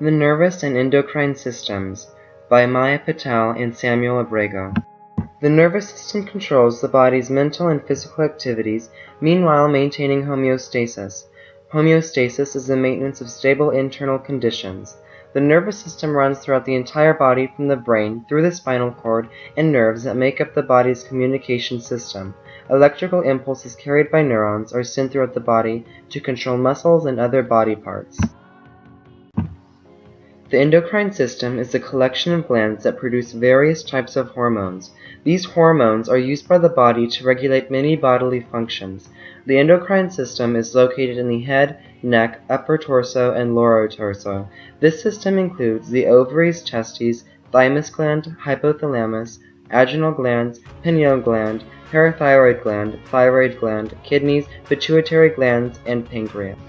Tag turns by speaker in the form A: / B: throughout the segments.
A: The Nervous and Endocrine Systems by Maya Patel and Samuel Abrego. The nervous system controls the body's mental and physical activities, meanwhile maintaining homeostasis. Homeostasis is the maintenance of stable internal conditions. The nervous system runs throughout the entire body from the brain through the spinal cord and nerves that make up the body's communication system. Electrical impulses carried by neurons are sent throughout the body to control muscles and other body parts. The endocrine system is a collection of glands that produce various types of hormones. These hormones are used by the body to regulate many bodily functions. The endocrine system is located in the head, neck, upper torso, and lower torso. This system includes the ovaries, testes, thymus gland, hypothalamus, adrenal glands, pineal gland, parathyroid gland, kidneys, pituitary glands, and pancreas.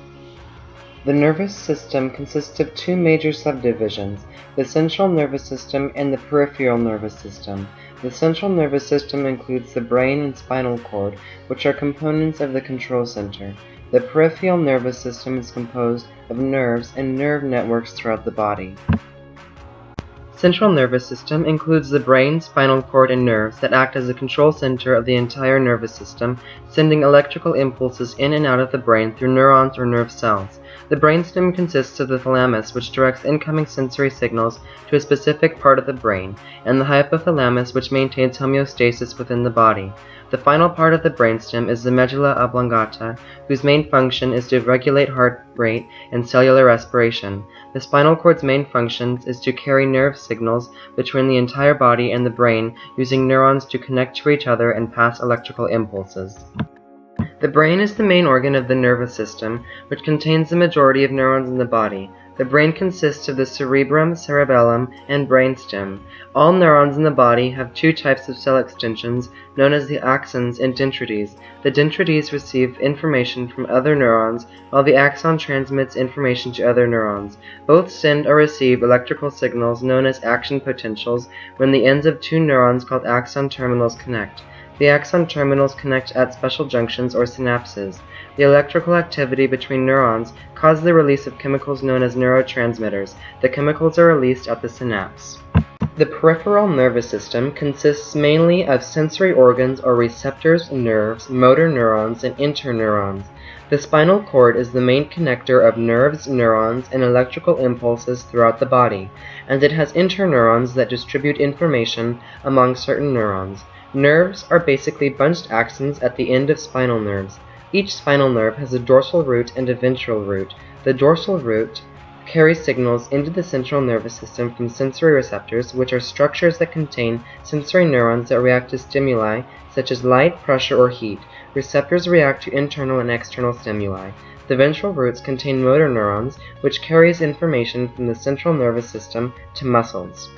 A: The nervous system consists of two major subdivisions, the central nervous system and the peripheral nervous system. The central nervous system includes the brain and spinal cord, which are components of the control center. The peripheral nervous system is composed of nerves and nerve networks throughout the body. Central nervous system includes the brain, spinal cord, and nerves that act as the control center of the entire nervous system, sending electrical impulses in and out of the brain through neurons or nerve cells. The brainstem consists of the thalamus, which directs incoming sensory signals to a specific part of the brain, and the hypothalamus, which maintains homeostasis within the body. The final part of the brainstem is the medulla oblongata, whose main function is to regulate heart rate and cellular respiration. The spinal cord's main function is to carry nerve signals between the entire body and the brain, using neurons to connect to each other and pass electrical impulses. The brain is the main organ of the nervous system, which contains the majority of neurons in the body. The brain consists of the cerebrum, cerebellum, and brainstem. All neurons in the body have two types of cell extensions, known as the axons and dendrites. The dendrites receive information from other neurons, while the axon transmits information to other neurons. Both send or receive electrical signals known as action potentials when the ends of two neurons called axon terminals connect. The axon terminals connect at special junctions or synapses. The electrical activity between neurons causes the release of chemicals known as neurotransmitters. The chemicals are released at the synapse. The peripheral nervous system consists mainly of sensory organs or receptors, nerves, motor neurons, and interneurons. The spinal cord is the main connector of nerves, neurons, and electrical impulses throughout the body, and it has interneurons that distribute information among certain neurons. Nerves are basically bunched axons at the end of spinal nerves. Each spinal nerve has a dorsal root and a ventral root. The dorsal root carries signals into the central nervous system from sensory receptors, which are structures that contain sensory neurons that react to stimuli such as light, pressure, or heat. Receptors react to internal and external stimuli. The ventral roots contain motor neurons, which carries information from the central nervous system to muscles.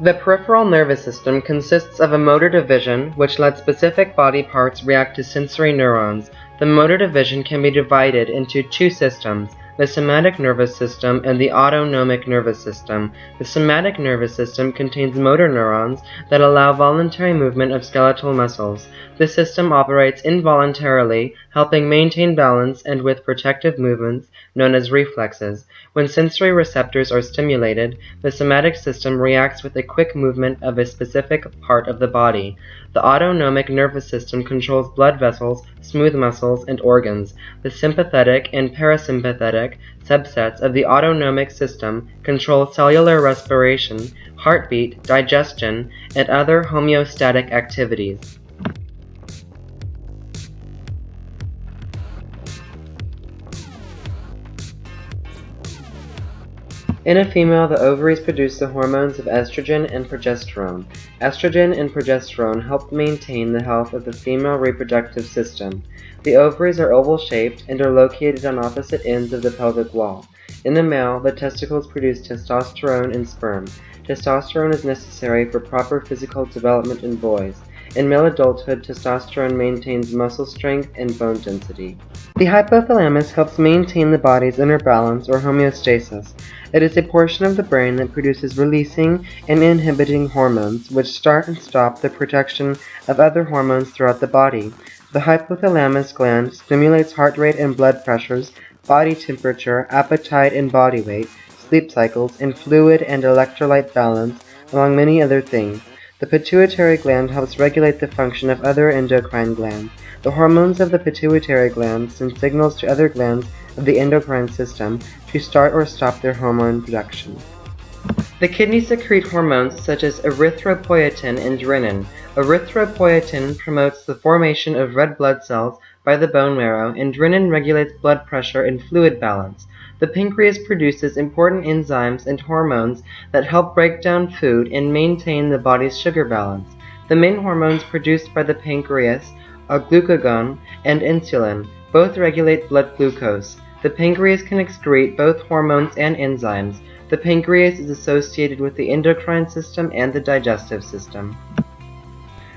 A: The peripheral nervous system consists of a motor division, which lets specific body parts react to sensory neurons. The motor division can be divided into two systems, the somatic nervous system and the autonomic nervous system. The somatic nervous system contains motor neurons that allow voluntary movement of skeletal muscles. This system operates involuntarily, helping maintain balance and with protective movements known as reflexes. When sensory receptors are stimulated, the somatic system reacts with a quick movement of a specific part of the body. The autonomic nervous system controls blood vessels, smooth muscles, and organs. The sympathetic and parasympathetic subsets of the autonomic system control cellular respiration, heartbeat, digestion, and other homeostatic activities. In a female, the ovaries produce the hormones of estrogen and progesterone. Estrogen and progesterone help maintain the health of the female reproductive system. The ovaries are oval-shaped and are located on opposite ends of the pelvic wall. In the male, the testicles produce testosterone and sperm. Testosterone is necessary for proper physical development in boys. In male adulthood, testosterone maintains muscle strength and bone density. The hypothalamus helps maintain the body's inner balance or homeostasis. It is a portion of the brain that produces releasing and inhibiting hormones, which start and stop the production of other hormones throughout the body. The hypothalamus gland stimulates heart rate and blood pressures, body temperature, appetite, and body weight, sleep cycles, in fluid and electrolyte balance, among many other things. The pituitary gland helps regulate the function of other endocrine glands. The hormones of the pituitary gland send signals to other glands of the endocrine system to start or stop their hormone production. The kidneys secrete hormones such as erythropoietin and renin. Erythropoietin promotes the formation of red blood cells by the bone marrow, and renin regulates blood pressure and fluid balance. The pancreas produces important enzymes and hormones that help break down food and maintain the body's sugar balance. The main hormones produced by the pancreas are glucagon and insulin. Both regulate blood glucose. The pancreas can excrete both hormones and enzymes. The pancreas is associated with the endocrine system and the digestive system.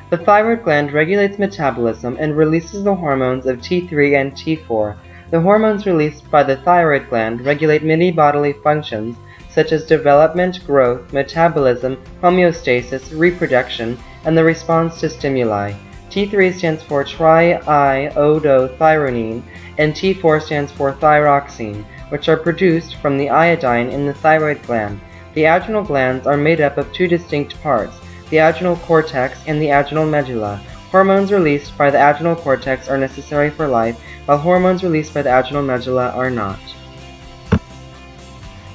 A: The thyroid gland regulates metabolism and releases the hormones of T3 and T4. The hormones released by the thyroid gland regulate many bodily functions such as development, growth, metabolism, homeostasis, reproduction, and the response to stimuli. T3 stands for triiodothyronine, and T4 stands for thyroxine, which are produced from the iodine in the thyroid gland. The adrenal glands are made up of two distinct parts, the adrenal cortex and the adrenal medulla. Hormones released by the adrenal cortex are necessary for life, while hormones released by the adrenal medulla are not.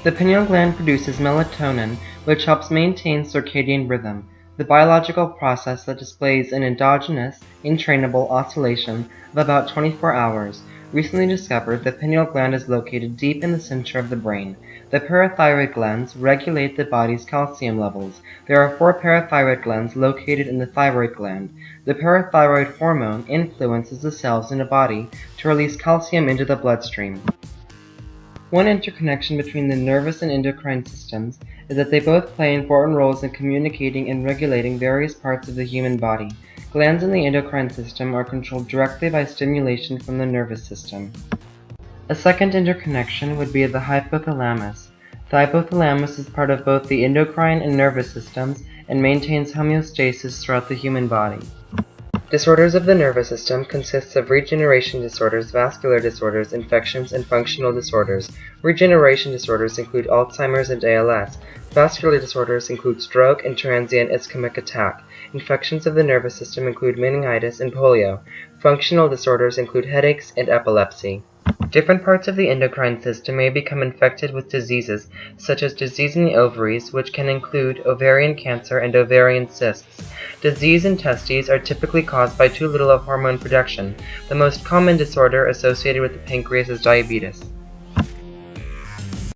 A: The pineal gland produces melatonin, which helps maintain circadian rhythm, the biological process that displays an endogenous, entrainable oscillation of about 24 hours. Recently discovered, the pineal gland is located deep in the center of the brain. The parathyroid glands regulate the body's calcium levels. There are 4 parathyroid glands located in the thyroid gland. The parathyroid hormone influences the cells in the body to release calcium into the bloodstream. One interconnection between the nervous and endocrine systems is that they both play important roles in communicating and regulating various parts of the human body. Glands in the endocrine system are controlled directly by stimulation from the nervous system. A second interconnection would be the hypothalamus. The hypothalamus is part of both the endocrine and nervous systems and maintains homeostasis throughout the human body. Disorders of the nervous system consists of regeneration disorders, vascular disorders, infections, and functional disorders. Regeneration disorders include Alzheimer's and ALS. Vascular disorders include stroke and transient ischemic attack. Infections of the nervous system include meningitis and polio. Functional disorders include headaches and epilepsy. Different parts of the endocrine system may become infected with diseases, such as disease in the ovaries, which can include ovarian cancer and ovarian cysts. Disease in testes are typically caused by too little of hormone production. The most common disorder associated with the pancreas is diabetes.